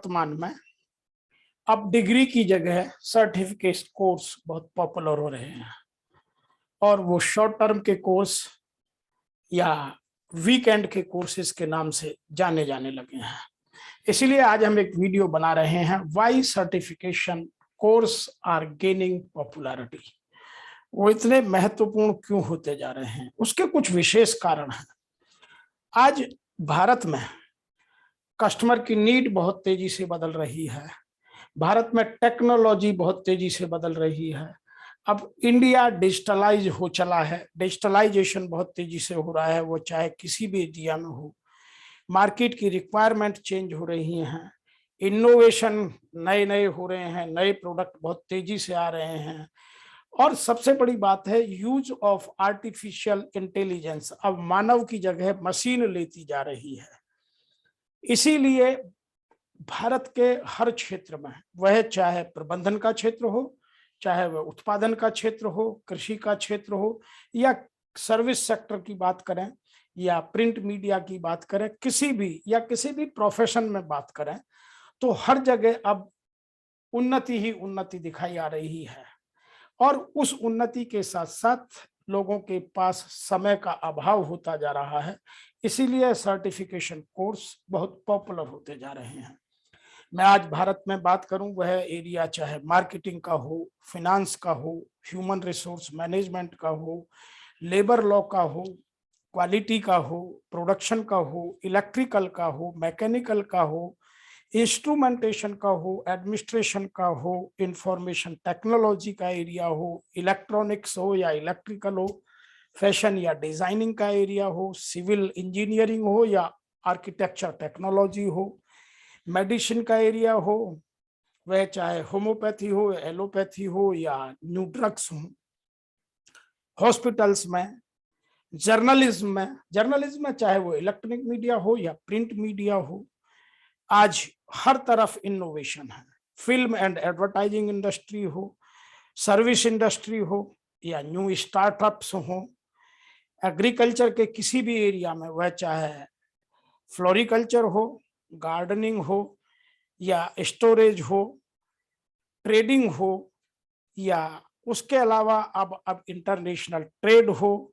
वर्तमान में अब डिग्री की जगह सर्टिफिकेट कोर्स बहुत पॉपुलर हो रहे हैं और वो शॉर्ट टर्म के कोर्स या वीकेंड के कोर्सेज के नाम से जाने जाने लगे हैं। इसीलिए आज हम एक वीडियो बना रहे हैं, why certification course are gaining popularity. वो इतने महत्वपूर्ण क्यों होते जा रहे हैं, उसके कुछ विशेष कारण हैं। आज भारत में कस्टमर की नीड बहुत तेजी से बदल रही है, भारत में टेक्नोलॉजी बहुत तेजी से बदल रही है। अब इंडिया डिजिटलाइज हो चला है, डिजिटलाइजेशन बहुत तेजी से हो रहा है, वो चाहे किसी भी एरिया में हो। मार्केट की रिक्वायरमेंट चेंज हो रही हैं, इनोवेशन नए नए हो रहे हैं, नए प्रोडक्ट बहुत तेजी से आ रहे हैं। और सबसे बड़ी बात है यूज ऑफ आर्टिफिशियल इंटेलिजेंस, अब मानव की जगह मशीन लेती जा रही है। इसीलिए भारत के हर क्षेत्र में, वह चाहे प्रबंधन का क्षेत्र हो, चाहे वह उत्पादन का क्षेत्र हो, कृषि का क्षेत्र हो, या सर्विस सेक्टर की बात करें या प्रिंट मीडिया की बात करें, किसी भी प्रोफेशन में बात करें, तो हर जगह अब उन्नति ही उन्नति दिखाई आ रही है। और उस उन्नति के साथ साथ लोगों के पास समय का अभाव होता जा रहा है, इसीलिए सर्टिफिकेशन कोर्स बहुत पॉपुलर होते जा रहे हैं। मैं आज भारत में बात करूं, वह एरिया चाहे मार्केटिंग का हो, फिनांस का हो, ह्यूमन रिसोर्स मैनेजमेंट का हो, लेबर लॉ का हो, क्वालिटी का हो, प्रोडक्शन का हो, इलेक्ट्रिकल का हो, मैकेनिकल का हो, इंस्ट्रूमेंटेशन का हो, एडमिनिस्ट्रेशन का हो, इंफॉर्मेशन टेक्नोलॉजी का एरिया हो, इलेक्ट्रॉनिक्स हो या इलेक्ट्रिकल हो, फैशन या डिजाइनिंग का एरिया हो, सिविल इंजीनियरिंग हो या आर्किटेक्चर टेक्नोलॉजी हो, मेडिसिन का एरिया हो, वह चाहे होम्योपैथी हो, एलोपैथी हो या न्यू ड्रग्स हो, हॉस्पिटल्स में, जर्नलिज्म में चाहे वो इलेक्ट्रॉनिक मीडिया हो या प्रिंट मीडिया हो, आज हर तरफ इनोवेशन है। फिल्म एंड एडवर्टाइजिंग इंडस्ट्री हो, सर्विस इंडस्ट्री हो या न्यू स्टार्टअप्स हो, एग्रीकल्चर के किसी भी एरिया में, वह चाहे फ्लोरिकल्चर हो, गार्डनिंग हो या स्टोरेज हो, ट्रेडिंग हो, या उसके अलावा अब इंटरनेशनल ट्रेड हो,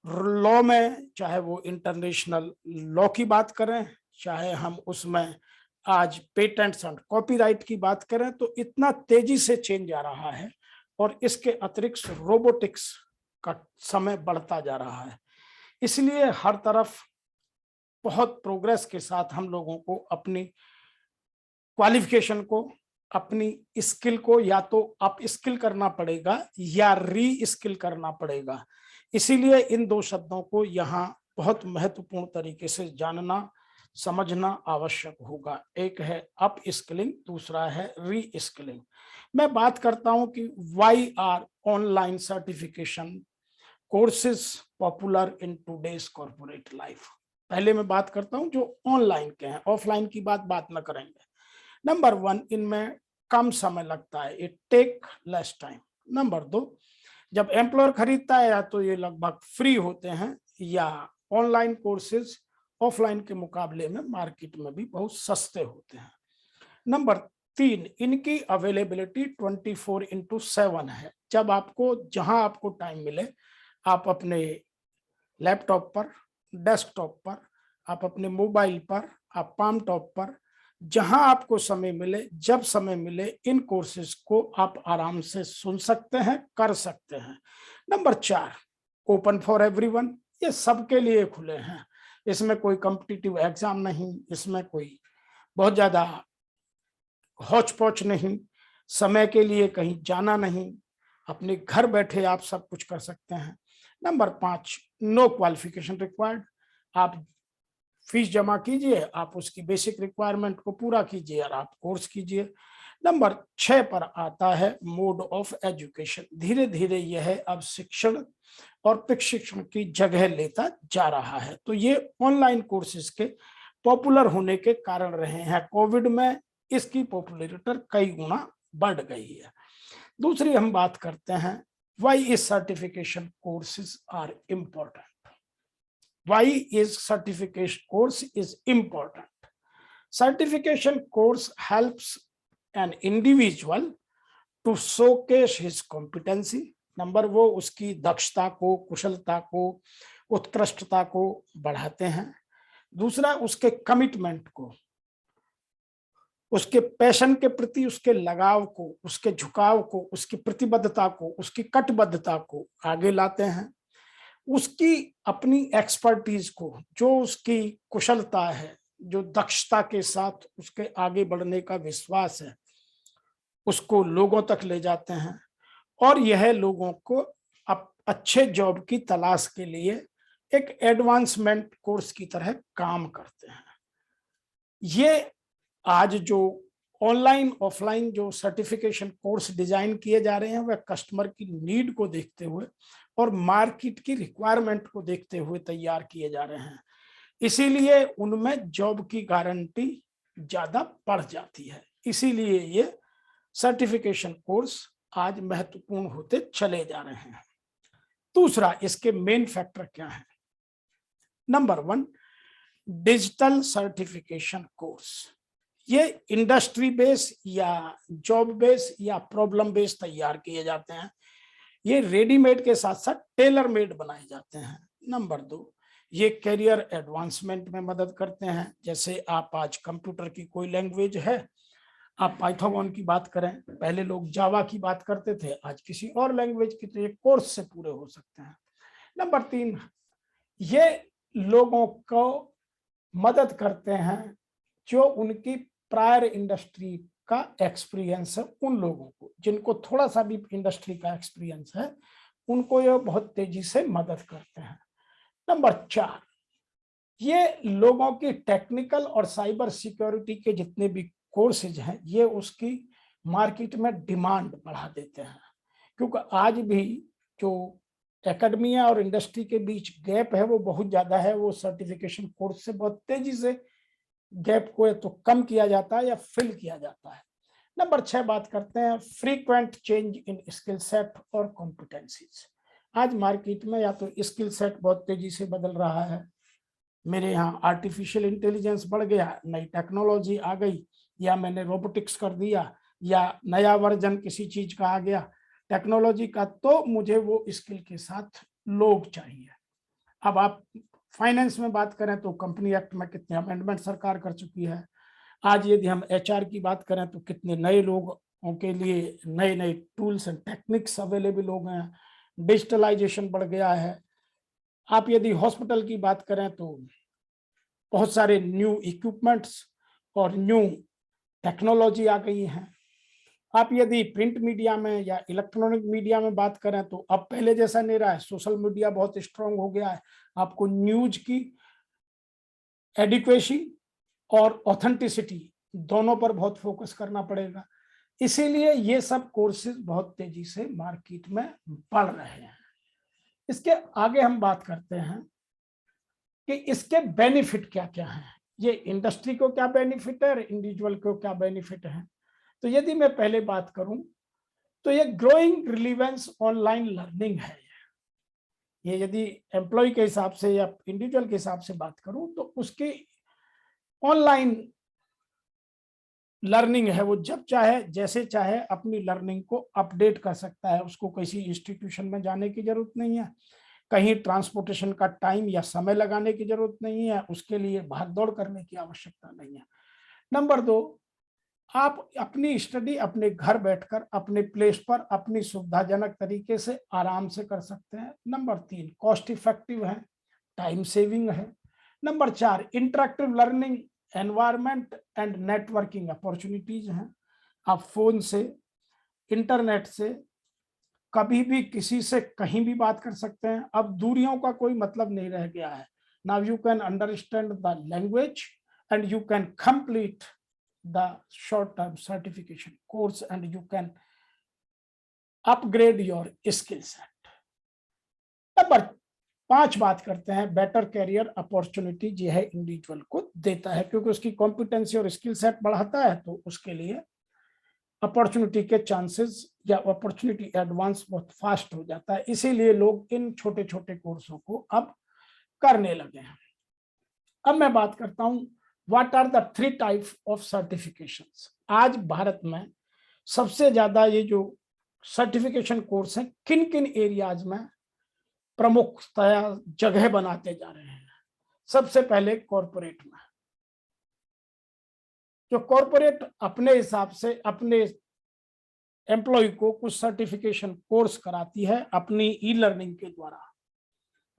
लॉ में चाहे वो इंटरनेशनल लॉ की बात करें, चाहे हम उसमें आज पेटेंट्स एंड कॉपीराइट की बात करें, तो इतना तेजी से चेंज आ रहा है। और इसके अतिरिक्त रोबोटिक्स का समय बढ़ता जा रहा है, इसलिए हर तरफ बहुत प्रोग्रेस के साथ हम लोगों को अपनी क्वालिफिकेशन को, अपनी स्किल को या तो अप स्किल करना पड़ेगा या री स्किल करना पड़ेगा। इसीलिए इन दो शब्दों को यहाँ बहुत महत्वपूर्ण तरीके से जानना समझना आवश्यक होगा। एक है अप स्किलिंग, दूसरा है री स्किलिंग। मैं बात करता हूं कि why are online certification courses popular in today's corporate life. पहले मैं बात करता हूं जो ऑनलाइन के हैं, ऑफलाइन की बात न करेंगे। नंबर 1, इनमें कम समय लगता है, it take less time. Number 2, जब एम्प्लॉयर खरीदता है या तो ये लगभग फ्री होते हैं, या ऑनलाइन कोर्सेज ऑफलाइन के मुकाबले में मार्केट में भी बहुत सस्ते होते हैं। नंबर 3, इनकी अवेलेबिलिटी 24/7 है। जब आपको जहां आपको टाइम मिले, आप अपने लैपटॉप पर, डेस्कटॉप पर, आप अपने मोबाइल पर, आप पाम टॉप पर, जहां आपको समय मिले, जब समय मिले, इन कोर्सेज को आप आराम से सुन सकते हैं, कर सकते हैं। नंबर 4, ओपन फॉर एवरीवन, ये सबके लिए खुले हैं। इसमें कोई कॉम्पिटिटिव एग्जाम नहीं, इसमें कोई बहुत ज्यादा हौच पौच नहीं, समय के लिए कहीं जाना नहीं, अपने घर बैठे आप सब कुछ कर सकते हैं। नंबर 5, नो क्वालिफिकेशन रिक्वायर्ड, आप फीस जमा कीजिए, आप उसकी बेसिक रिक्वायरमेंट को पूरा कीजिए और आप कोर्स कीजिए। नंबर 6 पर आता है मोड ऑफ एजुकेशन। धीरे धीरे यह अब शिक्षण और प्रशिक्षण की जगह लेता जा रहा है। तो ये ऑनलाइन कोर्सेज के पॉपुलर होने के कारण रहे हैं। कोविड में इसकी पॉपुलैरिटी कई गुना बढ़ गई है। दूसरी हम बात करते हैं, why is certification courses are important. Why is certification course is important? Certification course helps an individual to showcase his competency. Number वो उसकी दक्षता को, कुशलता को, उत्कृष्टता को बढ़ाते हैं। दूसरा, उसके कमिटमेंट को, उसके पैशन के प्रति उसके लगाव को, उसके झुकाव को, उसकी प्रतिबद्धता को, उसकी कटिबद्धता को आगे लाते हैं। उसकी अपनी एक्सपर्टीज को, जो उसकी कुशलता है, जो दक्षता के साथ उसके आगे बढ़ने का विश्वास है, उसको लोगों तक ले जाते हैं और यह लोगों को अच्छे जॉब की तलाश के लिए एक एडवांसमेंट कोर्स की तरह काम करते हैं। ये आज जो ऑनलाइन ऑफलाइन जो सर्टिफिकेशन कोर्स डिजाइन किए जा रहे हैं वह कस्टमर की नीड को देखते हुए और मार्केट की रिक्वायरमेंट को देखते हुए तैयार किए जा रहे हैं। इसीलिए उनमें जॉब की गारंटी ज्यादा बढ़ जाती है। इसीलिए ये सर्टिफिकेशन कोर्स आज महत्वपूर्ण होते चले जा रहे हैं। दूसरा, इसके मेन फैक्टर क्या है? Number 1, digital certification course. ये इंडस्ट्री बेस या जॉब बेस या प्रॉब्लम बेस तैयार किए जाते हैं। ये रेडीमेड के साथ साथ टेलर मेड बनाए जाते हैं। नंबर 2, ये करियर एडवांसमेंट में मदद करते हैं। जैसे आप आज कंप्यूटर की कोई लैंग्वेज है, आप पाइथन की बात करें, पहले लोग जावा की बात करते थे, आज किसी और लैंग्वेज की, तो ये कोर्स से पूरे हो सकते हैं। नंबर 3, ये लोगों को मदद करते हैं जो उनकी प्रायर इंडस्ट्री का एक्सपीरियंस है, उन लोगों को जिनको थोड़ा सा भी इंडस्ट्री का एक्सपीरियंस है, उनको ये बहुत तेजी से मदद करते हैं। नंबर 4, ये लोगों की टेक्निकल और साइबर सिक्योरिटी के जितने भी कोर्सेज हैं, ये उसकी मार्केट में डिमांड बढ़ा देते हैं। क्योंकि आज भी जो एकेडमिया और इंडस्ट्री के बीच गैप है वो बहुत ज्यादा है। वो सर्टिफिकेशन कोर्स से बहुत तेजी से गैप को तो कम किया जाता है या फिल किया जाता है। नंबर 6 बात करते हैं frequent change in skill set और कॉम्पिटेंसीज। आज मार्केट में या तो स्किल सेट बहुत तेजी से बदल रहा है, मेरे यहाँ आर्टिफिशियल इंटेलिजेंस बढ़ गया, नई टेक्नोलॉजी आ गई, या मैंने रोबोटिक्स कर दिया, या नया वर्जन किसी चीज का आ गया टेक्नोलॉजी का, तो मुझे वो स्किल के साथ लोग चाहिए। अब आप फाइनेंस में बात करें तो कंपनी एक्ट में कितने अमेंडमेंट सरकार कर चुकी है। आज यदि हम एचआर की बात करें तो कितने नए लोगों के लिए नए नए टूल्स एंड टेक्निक्स अवेलेबल हो गए हैं, डिजिटलाइजेशन बढ़ गया है। आप यदि हॉस्पिटल की बात करें तो बहुत सारे न्यू इक्विपमेंट्स और न्यू टेक्नोलॉजी आ गई है। आप यदि प्रिंट मीडिया में या इलेक्ट्रॉनिक मीडिया में बात करें तो अब पहले जैसा नहीं रहा है, सोशल मीडिया बहुत स्ट्रांग हो गया है। आपको न्यूज की एडिक्वेसी और ऑथेंटिसिटी दोनों पर बहुत फोकस करना पड़ेगा। इसीलिए ये सब कोर्सेज बहुत तेजी से मार्केट में बढ़ रहे हैं। इसके आगे हम बात करते हैं कि इसके बेनिफिट क्या क्या हैं, ये इंडस्ट्री को क्या बेनिफिट है और इंडिविजुअल को क्या बेनिफिट है। तो यदि मैं पहले बात करूं तो ये ग्रोइंग रिलीवेंस ऑनलाइन लर्निंग है। ये यदि एम्प्लॉय के हिसाब से या इंडिविजुअल के हिसाब से बात करूं तो उसकी ऑनलाइन लर्निंग है, वो जब चाहे जैसे चाहे अपनी लर्निंग को अपडेट कर सकता है। उसको किसी इंस्टीट्यूशन में जाने की जरूरत नहीं है, कहीं ट्रांसपोर्टेशन का टाइम या समय लगाने की जरूरत नहीं है, उसके लिए भाग दौड़ करने की आवश्यकता नहीं है। नंबर 2, आप अपनी स्टडी अपने घर बैठकर अपने प्लेस पर अपनी सुविधाजनक तरीके से आराम से कर सकते हैं। नंबर 3, कॉस्ट इफेक्टिव है, टाइम सेविंग है। Number 4, interactive learning environment and networking opportunities हैं। आप फोन से, इंटरनेट से कभी भी किसी से कहीं भी बात कर सकते हैं। अब दूरियों का कोई मतलब नहीं रह गया है। Now you can understand the language and you can complete the short-term certification course and you can upgrade your skill set. Number 5 बात करते हैं बेटर कैरियर अपॉर्चुनिटी, जो है इंडिविजुअल को देता है, क्योंकि उसकी कॉम्पिटेंसी और स्किल सेट बढ़ाता है तो उसके लिए अपॉर्चुनिटी के चांसेस या अपॉर्चुनिटी एडवांस बहुत फास्ट हो जाता है। इसीलिए लोग इन छोटे छोटे कोर्सों को अब करने लगे हैं। अब मैं बात करता हूं what are the 3 type of certifications. आज भारत में सबसे ज्यादा ये जो सर्टिफिकेशन कोर्स है किन किन एरियाज में प्रमुखतया जगह बनाते जा रहे हैं। सबसे पहले कॉरपोरेट में, जो कॉरपोरेट अपने हिसाब से अपने एम्प्लॉय को कुछ सर्टिफिकेशन कोर्स कराती है अपनी ई लर्निंग के द्वारा।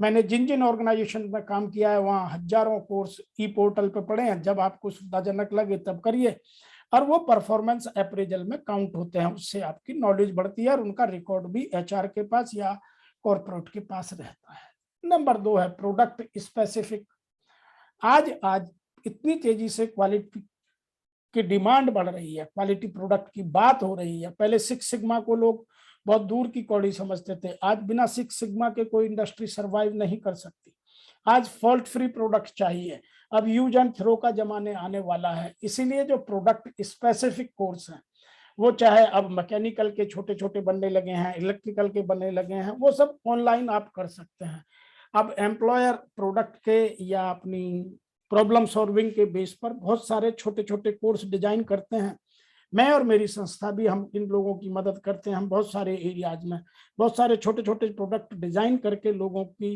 मैंने जिन जिन ऑर्गेनाइजेशन में काम किया है वहां हजारों कोर्स ई पोर्टल पे पड़े हैं। जब आपको सुविधाजनक लगे तब करिए, और वो परफॉर्मेंस अप्रेजल में काउंट होते हैं। उससे आपकी नॉलेज बढ़ती है और उनका रिकॉर्ड भी एचआर के पास या कॉर्पोरेट के पास रहता है। नंबर 2 है प्रोडक्ट स्पेसिफिक। आज इतनी तेजी से क्वालिटी की डिमांड बढ़ रही है, क्वालिटी प्रोडक्ट की बात हो रही है। पहले 6 सिग्मा को लोग बहुत दूर की कौड़ी समझते थे। आज बिना 6 सिग्मा के कोई इंडस्ट्री सरवाइव नहीं कर सकती। आज फॉल्ट फ्री प्रोडक्ट चाहिए। अब यूज एंड थ्रो का जमाने आने वाला है, इसीलिए जो प्रोडक्ट स्पेसिफिक कोर्स हैं वो चाहे अब मैकेनिकल के छोटे छोटे बनने लगे हैं, इलेक्ट्रिकल के बनने लगे हैं, वो सब ऑनलाइन आप कर सकते हैं। अब एम्प्लॉयर प्रोडक्ट के या अपनी प्रॉब्लम सॉल्विंग के बेस पर बहुत सारे छोटे छोटे कोर्स डिजाइन करते हैं। मैं और मेरी संस्था भी हम इन लोगों की मदद करते हैं। हम बहुत सारे एरियाज में बहुत सारे छोटे छोटे प्रोडक्ट डिजाइन करके लोगों की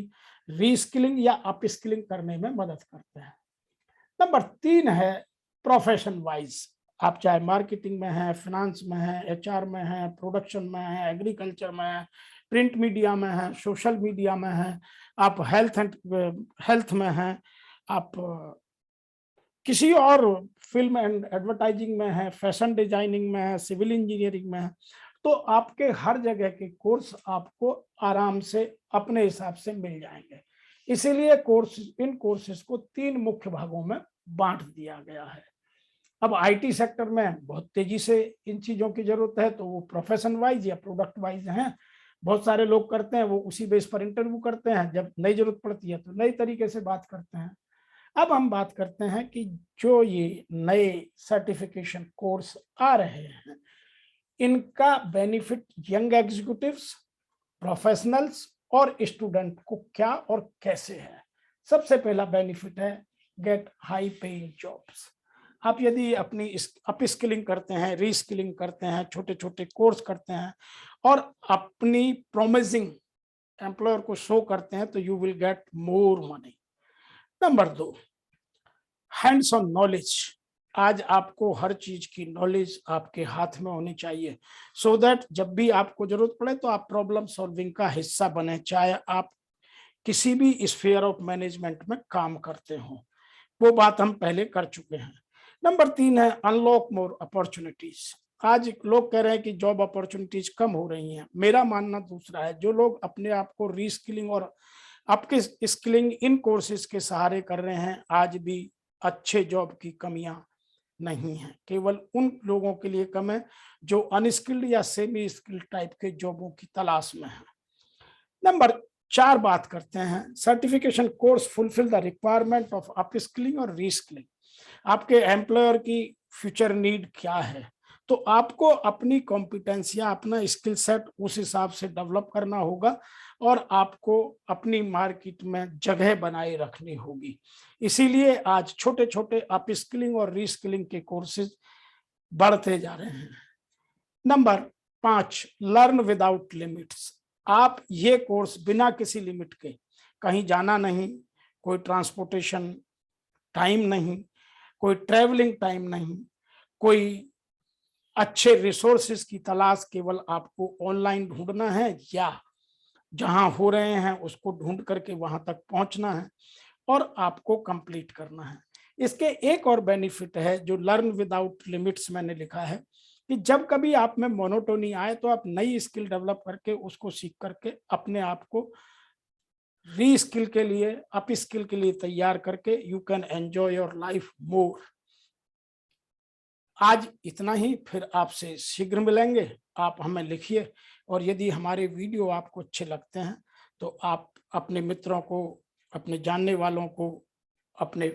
रीस्किलिंग या अपस्किलिंग करने में मदद करते हैं। नंबर 3 है प्रोफेशन वाइज। आप चाहे मार्केटिंग में है, फाइनेंस में है, एचआर में है, प्रोडक्शन में है, एग्रीकल्चर में है, प्रिंट मीडिया में है, सोशल मीडिया में है, आप हेल्थ में है, आप किसी और फिल्म एंड एडवर्टाइजिंग में है, फैशन डिजाइनिंग में है, सिविल इंजीनियरिंग में है, तो आपके हर जगह के कोर्स आपको आराम से अपने हिसाब से मिल जाएंगे। इसीलिए इन कोर्सेज को 3 मुख्य भागों में बांट दिया गया है। अब आईटी सेक्टर में बहुत तेजी से इन चीजों की जरूरत है, तो वो प्रोफेशन वाइज या प्रोडक्ट वाइज हैं। बहुत सारे लोग करते हैं, वो उसी बेस पर इंटरव्यू करते हैं, जब नई जरूरत पड़ती है तो नई तरीके से बात करते हैं। अब हम बात करते हैं कि जो ये नए सर्टिफिकेशन कोर्स आ रहे हैं, इनका बेनिफिट यंग एग्जीक्यूटिव्स, प्रोफेशनल्स और स्टूडेंट को क्या और कैसे है। सबसे पहला बेनिफिट है गेट हाई पेइंग जॉब्स। आप यदि अपनी अपस्किलिंग करते हैं, रीस्किलिंग करते हैं, छोटे छोटे कोर्स करते हैं और अपनी प्रोमिसिंग एम्प्लॉयर को शो करते हैं, तो you will get more money. Number 2, hands on knowledge. आज आपको हर चीज की नॉलेज आपके हाथ में होनी चाहिए, सो दैट जब भी आपको जरूरत पड़े तो आप प्रॉब्लम सॉल्विंग का हिस्सा बने, चाहे आप किसी भी स्फीयर ऑफ मैनेजमेंट में काम करते हो। वो बात हम पहले कर चुके हैं। नंबर 3 है अनलॉक मोर अपॉर्चुनिटीज। आज लोग कह रहे हैं कि जॉब अपॉर्चुनिटीज कम हो रही हैं। मेरा मानना दूसरा है। जो लोग अपने आप को रीस्किलिंग और आपके स्किलिंग इन कोर्सेज के सहारे कर रहे हैं, आज भी अच्छे जॉब की कमियां नहीं है। केवल उन लोगों के लिए कम है जो अनस्किल्ड या सेमी स्किल्ड टाइप के जॉबों की तलाश में है। नंबर 4 बात करते हैं certification course fulfil the requirement of upskilling और रीस्किलिंग। आपके एम्प्लॉयर की फ्यूचर नीड क्या है, तो आपको अपनी कॉम्पिटेंस या अपना स्किल सेट उस हिसाब से डेवलप करना होगा और आपको अपनी मार्केट में जगह बनाए रखनी होगी। इसीलिए आज छोटे छोटे अपस्किलिंग और रीस्किलिंग के कोर्सेज बढ़ते जा रहे हैं। Number 5 learn without limits. आप ये कोर्स बिना किसी लिमिट के, कहीं जाना नहीं, कोई ट्रांसपोर्टेशन टाइम नहीं, कोई ट्रैवलिंग टाइम नहीं, कोई अच्छे रिसोर्सेज की तलाश केवल आपको ऑनलाइन ढूंढना है या जहां हो रहे हैं उसको ढूंढ करके वहां तक पहुंचना है और आपको कंप्लीट करना है। इसके एक और बेनिफिट है जो लर्न विदाउट लिमिट्स मैंने लिखा है कि जब कभी आप में मोनोटोनी आए तो आप नई स्किल डेवलप करके उसको सीख करके अपने आप को री स्किल के लिए, अप स्किल के लिए तैयार करके you can enjoy your life more. आज इतना ही, फिर आपसे शीघ्र मिलेंगे। आप हमें लिखिए और यदि हमारे वीडियो आपको अच्छे लगते हैं तो आप अपने मित्रों को, अपने जानने वालों को, अपने